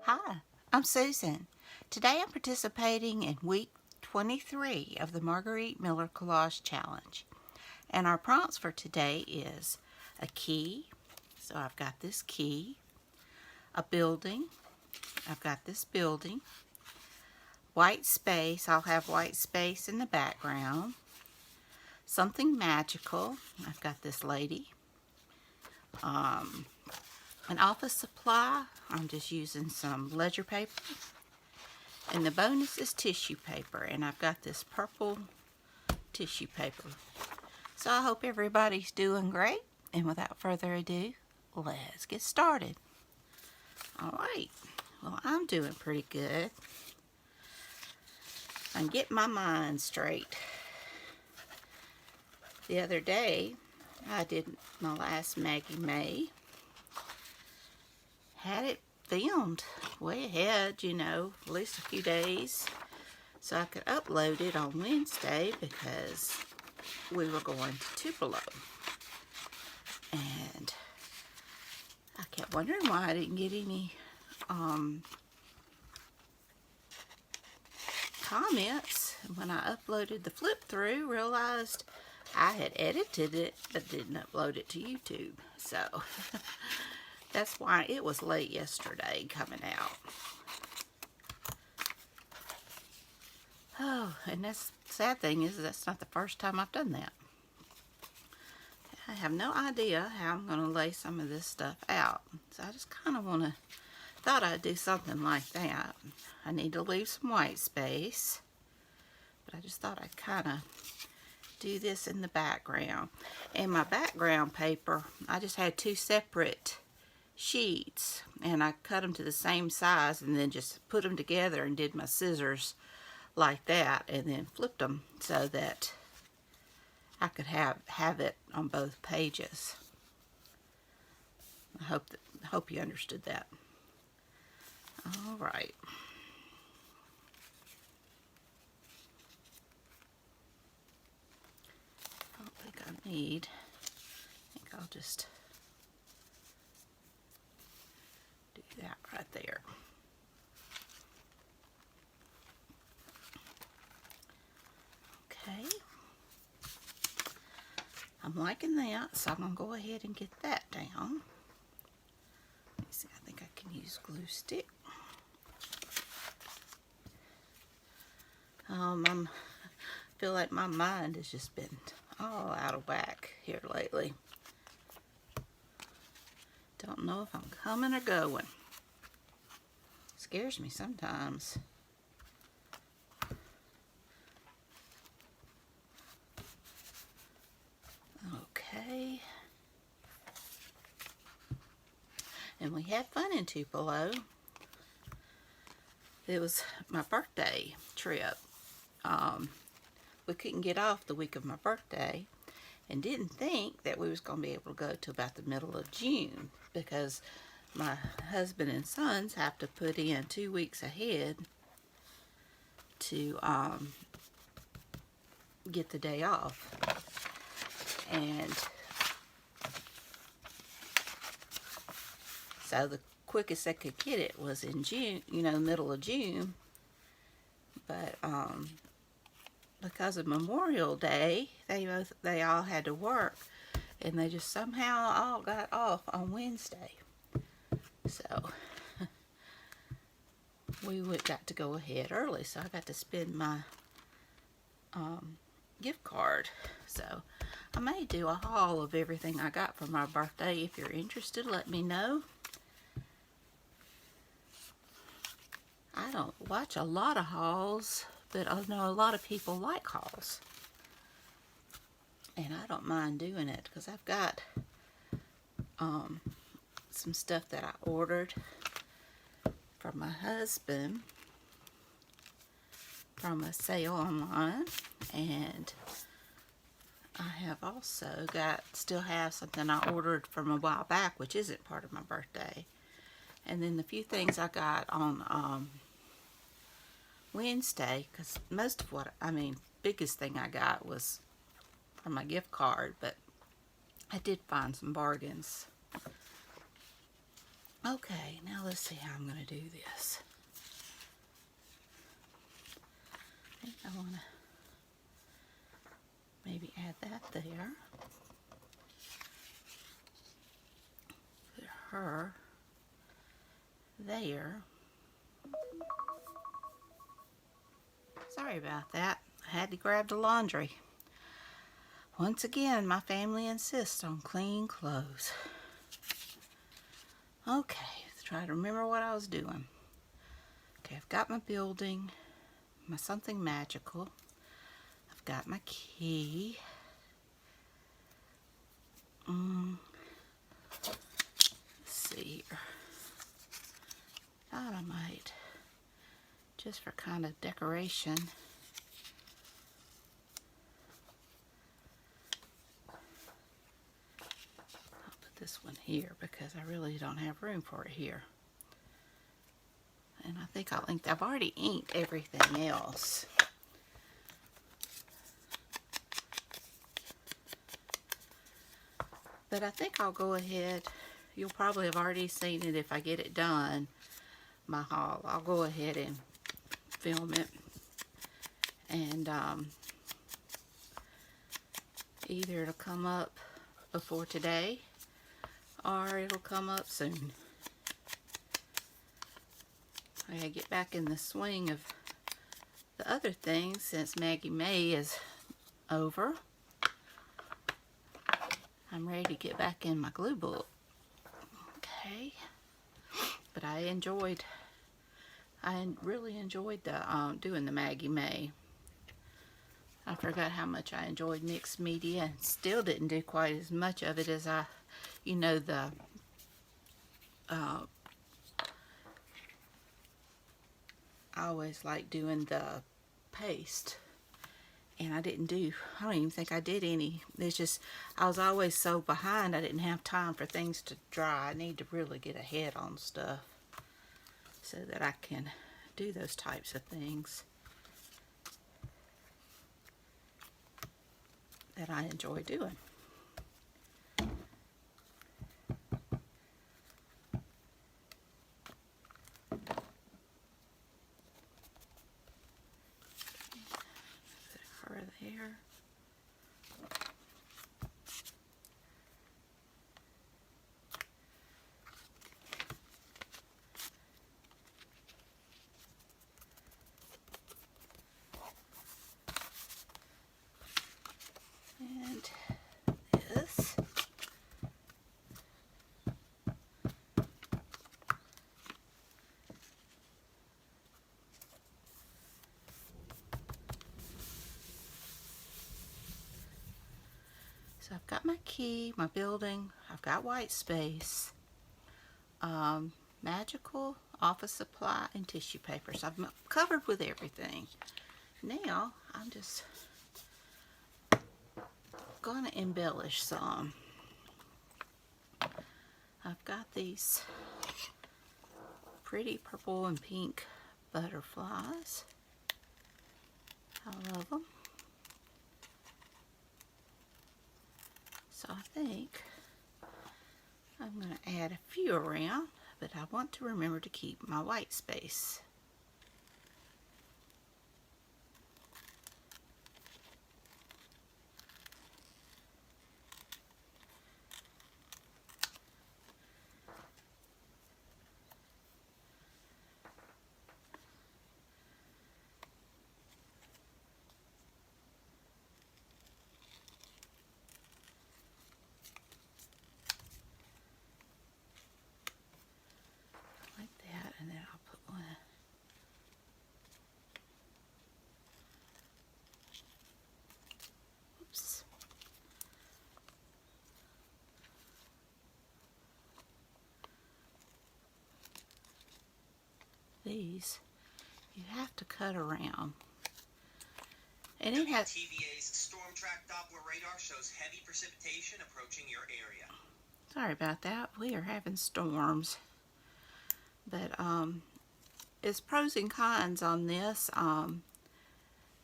Hi, I'm Susan. Today I'm participating in week 23 of the Margarete Miller Collage Challenge. And our prompts for today is a key, so I've got this key, a building, I've got this building, white space, I'll have white space in the background, something magical, I've got this lady, an office supply, I'm just using some ledger paper, and the bonus is tissue paper, and I've got this purple tissue paper. So I hope everybody's doing great, and without further ado, let's get started. Alright, well, I'm doing pretty good. I'm getting my mind straight. The other day, I did my last Maggie May. Had it filmed way ahead, you know, at least a few days, so I could upload it on Wednesday because we were going to Tupelo. And I kept wondering why I didn't get any comments. And when I uploaded the flip through, realized I had edited it but didn't upload it to YouTube. So that's why it was late yesterday coming out. Oh, and that's the sad thing is that's not the first time I've done that. I have no idea how I'm going to lay some of this stuff out. So I just kind of thought I'd do something like that. I need to leave some white space. But I just thought I'd kind of do this in the background. And my background paper, I just had two separate sheets. And I cut them to the same size and then just put them together and did my scissors like that. And then flipped them so that I could have it on both pages. I hope you understood that. All right. I don't think I need. I think I'll just do that right there. Okay. I'm liking that, so I'm going to go ahead and get that down. Let me see, I think I can use glue stick. I feel like my mind has just been all out of whack here lately. Don't know if I'm coming or going. Scares me sometimes. Okay. And we had fun in Tupelo. It was my birthday trip. We couldn't get off the week of my birthday and didn't think that we was going to be able to go to about the middle of June because my husband and sons have to put in 2 weeks ahead to get the day off. And so the quickest they could get it was in June, you know, middle of June. But because of Memorial Day, they all had to work, and they just somehow all got off on Wednesday. So we got to go ahead early, so I got to spend my gift card. So I may do a haul of everything I got for my birthday. If you're interested, let me know. I don't watch a lot of hauls, but I know a lot of people like hauls. And I don't mind doing it because I've got some stuff that I ordered for my husband from a sale online. And I have also still have something I ordered from a while back, which isn't part of my birthday. And then the few things I got on Wednesday, because most of biggest thing I got was from my gift card, but I did find some bargains. Okay, now let's see how I'm going to do this. I think I want to maybe add that there. Put her there. Sorry about that. I had to grab the laundry. Once again, my family insists on clean clothes. Okay, let's try to remember what I was doing. Okay, I've got my building, my something magical. I've got my key. Let's see here. Thought I might, just for kind of decoration, I'll put this one here because I really don't have room for it here. And I think I've already inked everything else. But I think I'll go ahead. You'll probably have already seen it if I get it done, my haul. I'll go ahead and film it. And either it'll come up before today or it'll come up soon. I gotta get back in the swing of the other things since Maggie May is over. I'm ready to get back in my glue book. Okay. But I really enjoyed the doing the Maggie May. I forgot how much I enjoyed mixed media and still didn't do quite as much of it as I always like doing the paste. And I don't even think I did any. It's just, I was always so behind, I didn't have time for things to dry. I need to really get ahead on stuff so that I can do those types of things that I enjoy doing. Put her there. And this. So I've got my key, my building, I've got white space, magical, office supply, and tissue paper. So I'm covered with everything. Now I'm just gonna embellish some. I've got these pretty purple and pink butterflies. I love them. So I think I'm going to add a few around, but I want to remember to keep my white space. And then I'll put one. Oops. These you have to cut around. And it has TVA's Storm Track Doppler radar shows heavy precipitation approaching your area. Sorry about that. We are having storms. But it's pros and cons on this.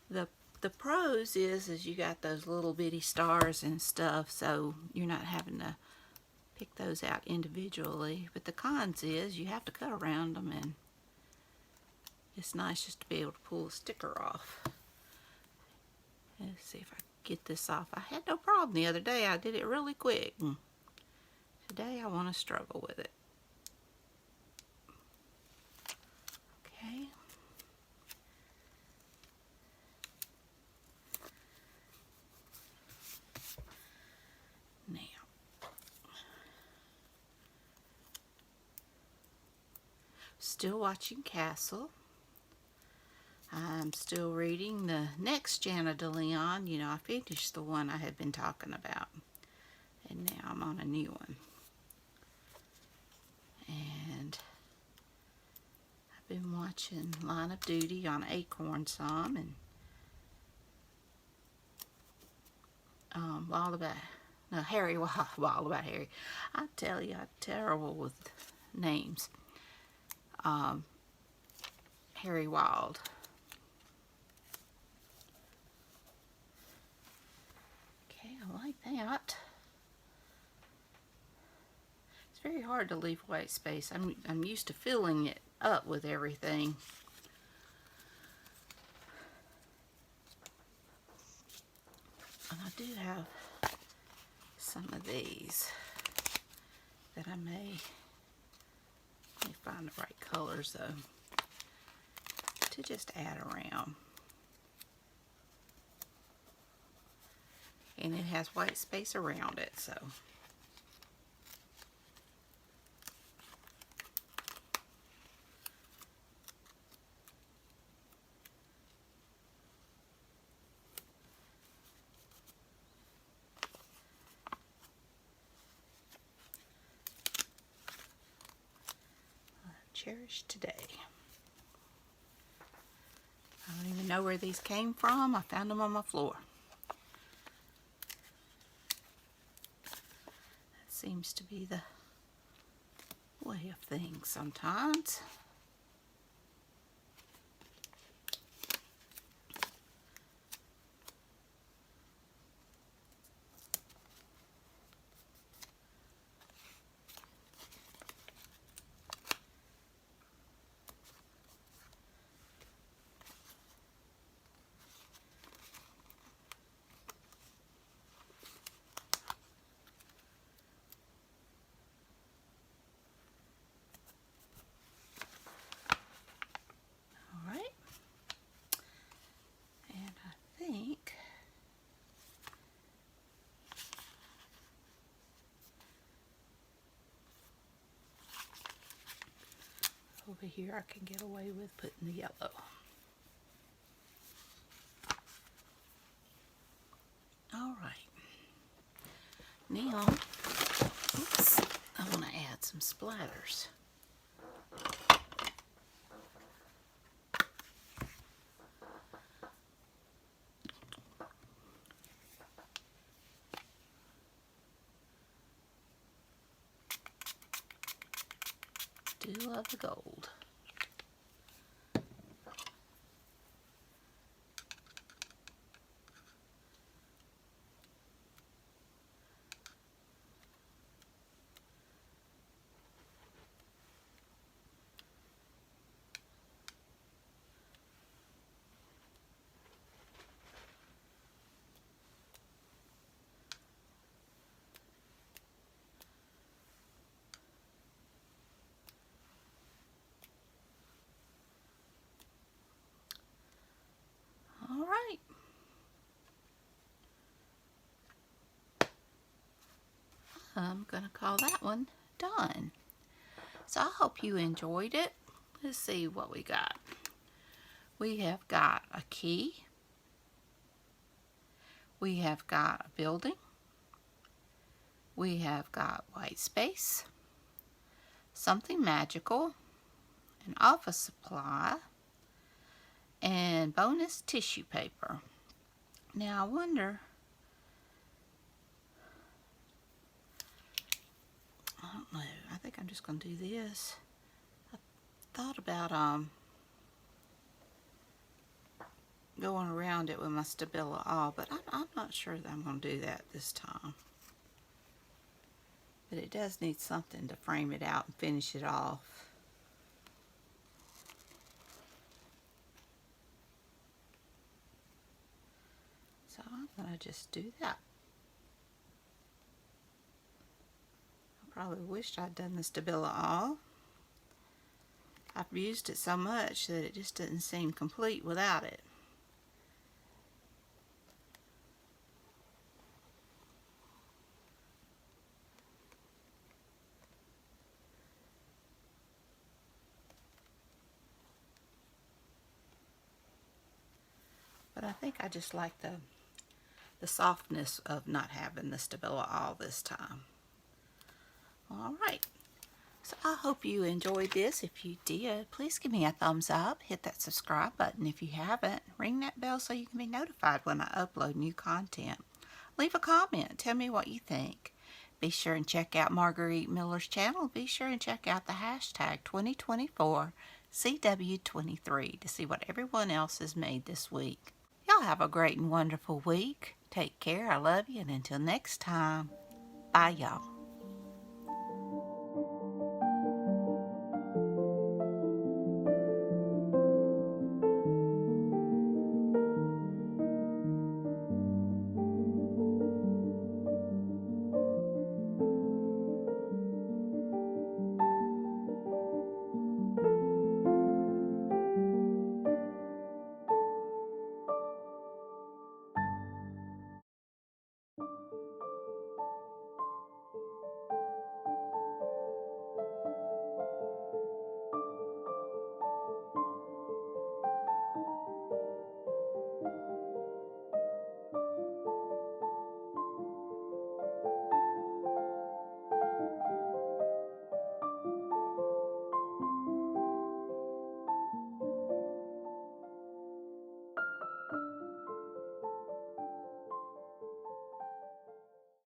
The pros is you got those little bitty stars and stuff, so you're not having to pick those out individually. But the cons is you have to cut around them, and it's nice just to be able to pull a sticker off. Let's see if I can get this off. I had no problem the other day. I did it really quick. And today I want to struggle with it. Okay. Now, still watching Castle. I'm still reading the next Jana DeLeon. You know, I finished the one I had been talking about, and now I'm on a new one. And I've been watching Line of Duty on Acorn some, and Wild About, no, Harry, Wild About Harry. I tell you, I'm terrible with names. Harry Wild. Okay, I like that. It's very hard to leave white space. I'm used to filling it up with everything. And I do have some of these that I may find the right colors though to just add around. And it has white space around it, so. Cherish Today. I don't even know where these came from. I found them on my floor. That seems to be the way of things sometimes. Over here I can get away with putting the yellow. Alright. Now, oops, I want to add some splatters. Do love the gold. Alright. I'm going to call that one done. So I hope you enjoyed it. Let's see what we got. We have got a key. We have got a building. We have got white space. Something magical. An office supply. And bonus tissue paper. Now I wonder, I don't know, I think I'm just going to do this. I thought about going around it with my Stabilo all, but I'm not sure that I'm going to do that this time. But it does need something to frame it out and finish it off. So I'm going to just do that. I probably wished I'd done the Stabila all. I've used it so much that it just doesn't seem complete without it. But I think I just like the softness of not having the Stabila all this time. Alright, so I hope you enjoyed this. If you did, please give me a thumbs up. Hit that subscribe button if you haven't. Ring that bell so you can be notified when I upload new content. Leave a comment. Tell me what you think. Be sure and check out Margarete Miller's channel. Be sure and check out the hashtag 2024 CW23 to see what everyone else has made this week. Y'all have a great and wonderful week. Take care. I love you. And until next time, bye y'all.